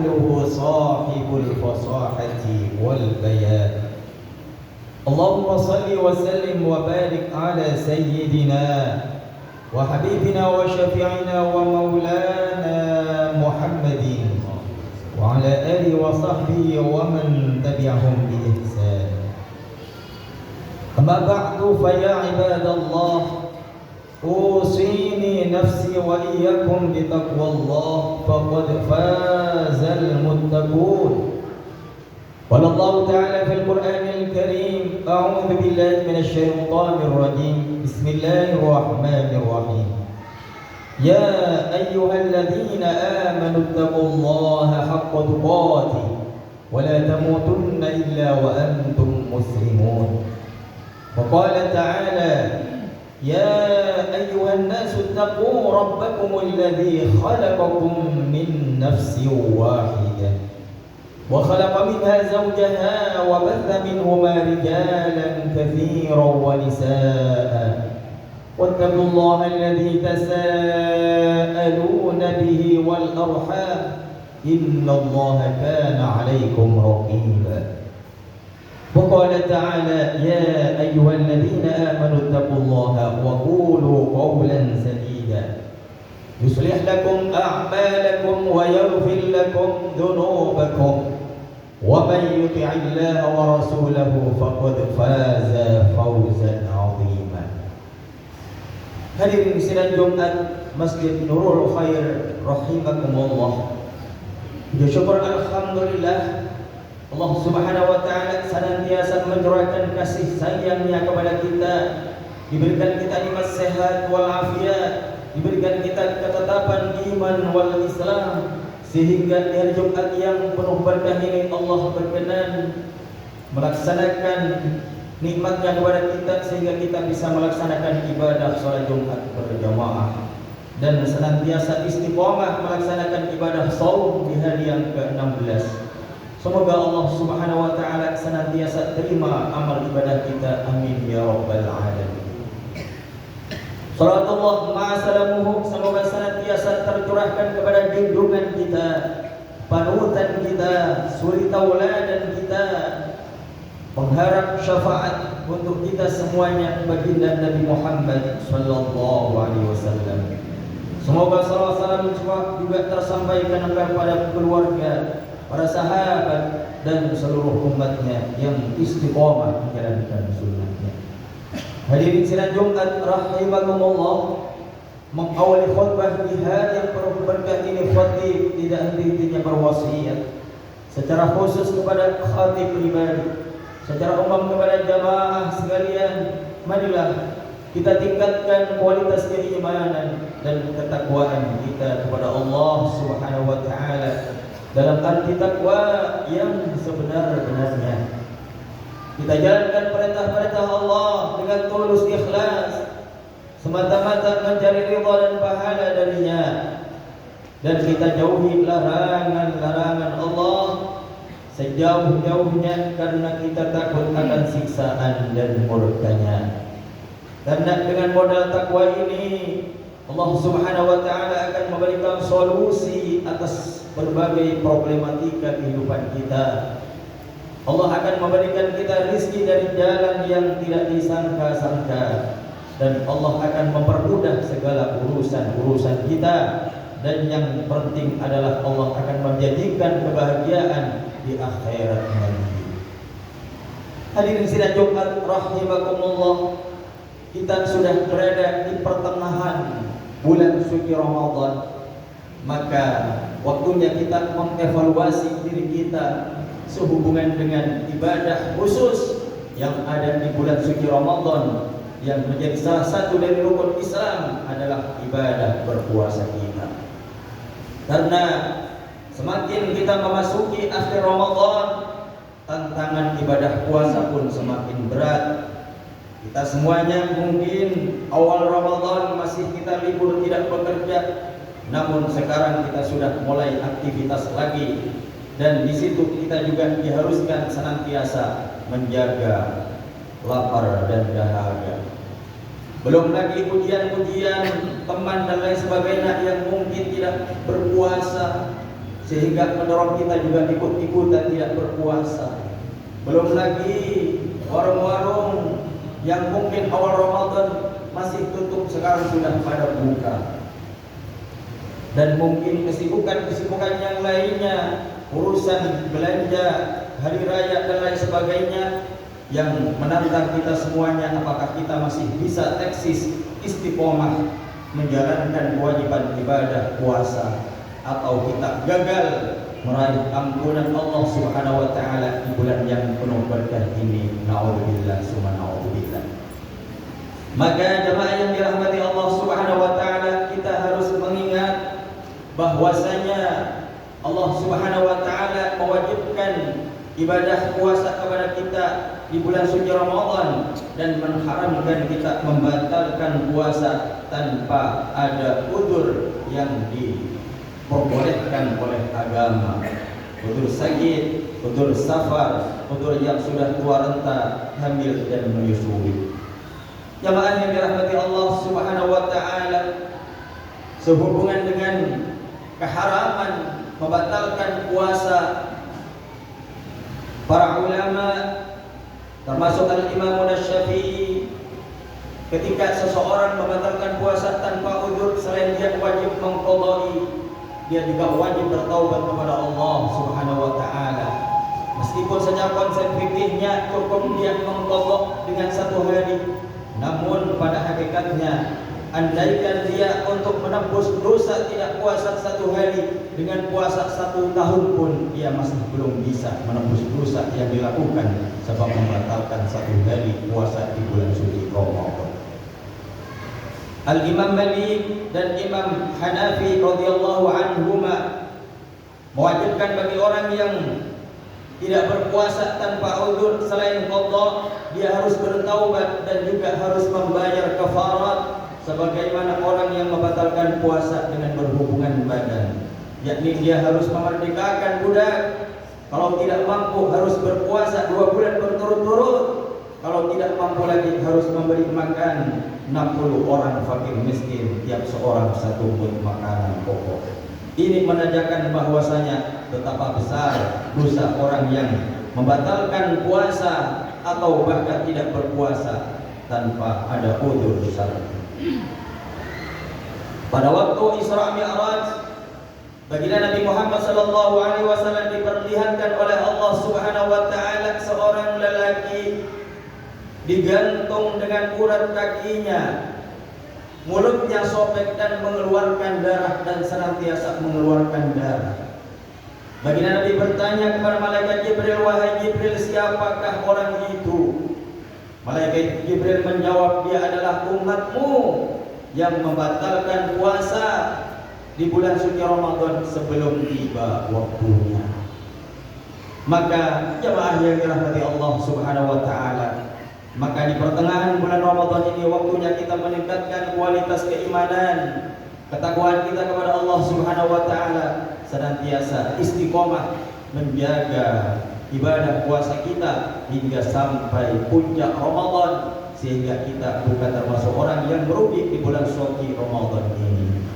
قوله صاحب الفصاحة والبيان. اللهم صل وسلم وبارك على سيدنا وحبيبنا وشفيعنا ومولانا محمد وعلى آله وصحبه ومن تبعهم بإحسان. أما بعد فيا عباد الله، أوصيني نفسي وإياكم بتقوى الله فقد فاز المتقون. قال الله تعالى في القرآن الكريم: أعوذ بالله من الشيطان الرجيم، بسم الله الرحمن الرحيم. يا أيها الذين آمنوا اتقوا الله حق تقاته ولا تموتن إلا وأنتم مسلمون. وقال تعالى: يا أيها الناس اتقوا ربكم الذي خلقكم من نفس واحدة وخلق منها زوجها وبث منهما رجالا كثيرا ونساء واتقوا الله الذي تساءلون به والأرحام إن الله كان عليكم رقيبا. وقال تعالى: يا أيها الذين آمنوا اتقوا الله وقولوا قولا سديدا يصلح لكم أعمالكم ويغفر لكم ذنوبكم ومن يطع الله ورسوله فقد فاز فوزا عظيما. Hadirin sidang Jumat Masjid Nurul Khair rahimakumullah. Bersyukur alhamdulillah Allah Subhanahu wa taala senantiasa mencurahkan kasih sayangnya kepada kita, diberikan kita nikmat sehat wal afiat, diberikan kita ketetapan iman wal Islam, sehingga di hari Jumat yang penuh berkah ini Allah berkenan melaksanakan nikmatnya kepada kita sehingga kita bisa melaksanakan ibadah salat Jumat berjamaah dan senantiasa istiqomah melaksanakan ibadah shaum di hari yang ke-16. Semoga Allah Subhanahu wa taala senantiasa terima amal ibadah kita, amin ya rabbal alamin. Salatullah ma'asalamuhu, semoga senantiasa tercurahkan kepada junjungan kita, panutan kita, suri tauladan kita, pengharap syafaat untuk kita semuanya, baginda Nabi Muhammad sallallahu alaihi wasallam. Semoga salawat salam juga tersampaikan kepada keluarga, para sahabat dan seluruh umatnya yang istiqomah menjalankan sunnahnya. Hadirin sidang Jumat rahimakumullah, mengawali khutbah di hari yang penuh berkah ini, khatib tidak henti-hentinya berwasiat secara khusus kepada khatib pribadi, secara umum kepada jamaah sekalian. Marilah kita tingkatkan kualitas keimanan dan ketakwaan kita kepada Allah Subhanahu wa taala dalam arti takwa yang sebenar-benarnya. Kita jalankan perintah-perintah Allah dengan tulus ikhlas, semata-mata mencari ridha dan pahala darinya, dan kita jauhi larangan-larangan Allah sejauh-jauhnya karena kita takut akan siksaan dan murkanya. Karena dengan modal takwa ini Allah Subhanahu wa taala akan memberikan solusi atas berbagai problematika kehidupan kita. Allah akan memberikan kita rizki dari jalan yang tidak disangka-sangka, dan Allah akan mempermudah segala urusan-urusan kita, dan yang penting adalah Allah akan menjadikan kebahagiaan di akhirat nanti. Hadirin sidang Jumat rahimakumullah, kita sudah berada di pertengahan bulan suci Ramadan, maka waktunya kita mengevaluasi diri kita sehubungan dengan ibadah khusus yang ada di bulan suci Ramadan, yang menjadi salah satu dari rukun Islam adalah ibadah berpuasa kita. Karena semakin kita memasuki akhir Ramadan, tantangan ibadah puasa pun semakin berat. Kita semuanya mungkin awal Ramadan masih kita libur tidak bekerja, namun sekarang kita sudah mulai aktivitas lagi, dan di situ kita juga diharuskan senantiasa menjaga lapar dan dahaga. Belum lagi ujian-ujian teman dan lain sebagainya yang mungkin tidak berpuasa, sehingga mendorong kita juga ikut-ikutan tidak berpuasa. Belum lagi warung-warung yang mungkin awal Ramadan masih tutup, sekarang sudah pada buka. Dan mungkin kesibukan-kesibukan yang lainnya, urusan belanja, hari raya dan lain sebagainya yang menantang kita semuanya. Apakah kita masih bisa eksis istiqomah menjalankan kewajiban ibadah puasa, atau kita gagal meraih ampunan Allah Subhanahu wa taala di bulan yang penuh berkah ini? Nauzubillah summa nauzubillah. Maka jemaah yang dirahmati Allah Subhanahu wa taala, kita harus mengingat bahwasanya Allah Subhanahu wa taala mewajibkan ibadah puasa kepada kita di bulan suci Ramadan dan mengharamkan kita membatalkan puasa tanpa ada udzur yang diperbolehkan oleh agama. Udzur sakit, udzur safar, udzur yang sudah tua renta, hamil dan menyusui. Jemaah yang dirahmati Allah Subhanahu wa taala, sehubungan dengan keharaman membatalkan puasa, para ulama termasuk Al-Imam Asy-Syafi'i, ketika seseorang membatalkan puasa tanpa udzur, selain dia wajib mengqadai, dia juga wajib bertaubat kepada Allah Subhanahu wa taala. Meskipun secara konsep fikihnya cukup dia mengqadha dengan satu hari, namun pada hakikatnya andaikan dia untuk menembus dosa tidak puasa satu hari dengan puasa 1 tahun pun, dia masih belum bisa menembus dosa yang dilakukan sebab membatalkan 1 hari puasa di bulan suci Ramadan. Al-Imam Malik dan Imam Hanafi radhiyallahu anhuma mewajibkan bagi orang yang tidak berpuasa tanpa udzur, selain qadha, dia harus bertaubat dan juga harus membayar kafarat sebagaimana orang yang membatalkan puasa dengan berhubungan badan, yakni dia harus memerdekakan budak. Kalau tidak mampu harus berpuasa 2 bulan berturut-turut. Kalau tidak mampu lagi harus memberi makan 60 orang fakir miskin, tiap seorang 1 bud makanan pokok. Ini menandakan bahwasanya betapa besar dosa orang yang membatalkan puasa atau bahkan tidak berpuasa tanpa ada udzur syar'i. Pada waktu Isra Mi'raj, baginda Nabi Muhammad sallallahu alaihi wasallam diperlihatkan oleh Allah Subhanahu wa taala seorang lelaki digantung dengan urat kakinya, mulutnya sobek dan mengeluarkan darah dan senantiasa mengeluarkan darah. Baginda Nabi bertanya kepada malaikat Jibril, "Wahai Jibril, siapakah orang itu?" Malaikat Jibril menjawab, "Dia adalah umatmu yang membatalkan puasa di bulan suci Ramadan sebelum tiba waktunya." Maka jemaah yang dirahmati Allah Subhanahu wa taala, maka di pertengahan bulan Ramadan ini waktunya kita meningkatkan kualitas keimanan, ketakwaan kita kepada Allah Subhanahu wa taala, senantiasa istiqomah menjaga ibadah puasa kita hingga sampai puncak Ramadan, sehingga kita bukan termasuk orang yang merugi di bulan suci Ramadan ini.